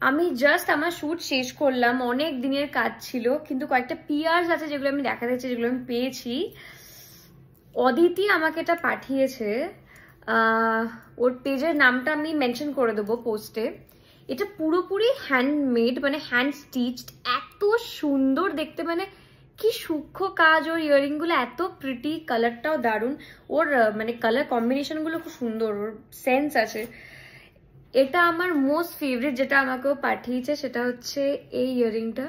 আমি জাস্ট আমার শুট শেষ করলাম, অনেক দিনের কাজ ছিল, কিন্তু কয়েকটা পিয়ার্স আছে যেগুলো আমি দেখাতে চাই, যেগুলো আমি পেয়েছি। অদিতি আমাকে এটা পাঠিয়েছে, ওর পেজের নামটা আমি মেনশন করে দেবো পোস্টে। এটা পুরোপুরি হ্যান্ডমেড, মানে হ্যান্ড স্টিচড, এত সুন্দর দেখতে, মানে কি সূক্ষ্ম কাজ। ওর ইয়াররিংগুলো এত প্রিটি, কালারটাও দারুণ, ওর মানে কালার কম্বিনেশনগুলো খুব সুন্দর, ওর সেন্স আছে। এটা আমার মোস্ট ফেভারিট যেটা আমাকেও পাঠিয়েছে সেটা হচ্ছে এই ইয়াররিংটা।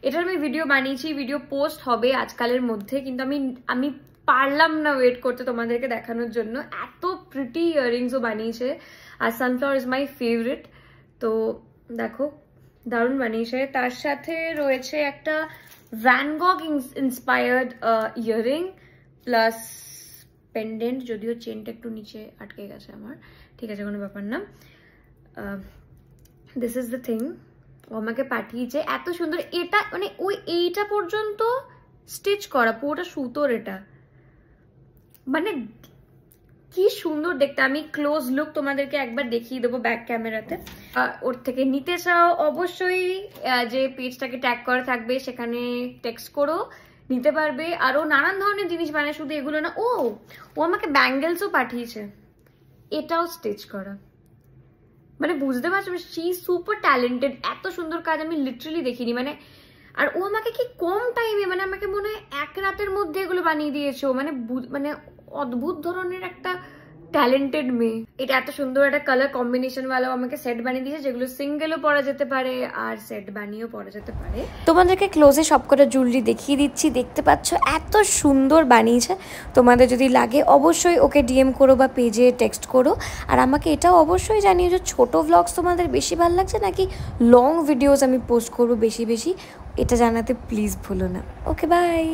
এটার আমি ভিডিও বানিয়েছি, ভিডিও পোস্ট হবে আজকালের মধ্যে, কিন্তু আমি পারলাম না ওয়েট করতে তোমাদেরকে দেখানোর জন্য। এত প্রিটি ইয়াররিংসও বানিয়েছে, আর সানফ্লাওয়ার ইজ মাই ফেভারিট। তো দেখো দারুণ বানিয়েছে। তার সাথে রয়েছে একটা van গগ inspired earring plus pendant, যদিও চেনটা একটু নিচে আটকে গেছে আমার, ঠিক আছে কোনো ব্যাপার না। দিস ইজ দ্য থিং, ও আমাকে পাঠিয়েছে এত সুন্দর। এটা মানে ওই এইটা পর্যন্ত স্টিচ করা, পুরোটা সুতোর। এটা মানে কি সুন্দর দেখতে। আমি ক্লোজ লুক তোমাদেরকে একবার দেখিয়ে দেবো ব্যাক ক্যামেরাতে। ওর থেকে নিতে চাও অবশ্যই যে পেজটাকে ট্যাগ করা থাকবে সেখানে টেক্সট করো, নিতে পারবে। আরও নানান ধরনের জিনিস বানায়, শুধু এগুলো না। ও আমাকে ব্যাঙ্গেলসও পাঠিয়েছে, এটাও স্টিচ করা। মানে বুঝতে পারছো, শি সুপার ট্যালেন্টেড। এত সুন্দর কাজ আমি লিটারালি দেখিনি। মানে আর ও আমাকে কি কম টাইমে, মানে আমাকে মনে হয় এক রাতের মধ্যে এগুলো বানিয়ে দিয়েছে। মানে অদ্ভুত ধরনের একটা ট্যালেন্টেড মেয়ে। এটা এত সুন্দর একটা কালার কম্বিনেশন वाला আমাকে সেট বানিয়ে দিয়েছে, যেগুলো সিঙ্গেলও পরা যেতে পারে আর সেট বানিয়েও পরা যেতে পারে। তোমাদেরকে ক্লোজে সবকটা জুয়েলারি দেখিয়ে দিচ্ছি, দেখতে পাচ্ছ এত সুন্দর বানিয়েছে। তোমাদের যদি লাগে অবশ্যই ওকে ডিএম করো বা পেজে টেক্সট করো। আর আমাকে এটাও অবশ্যই জানিও যে ছোট ভ্লগস তোমাদের বেশি ভালো লাগছে নাকি লং ভিডিওস আমি পোস্ট করবো বেশি বেশি, এটা জানাতে প্লিজ ভুলো না। Okay bye.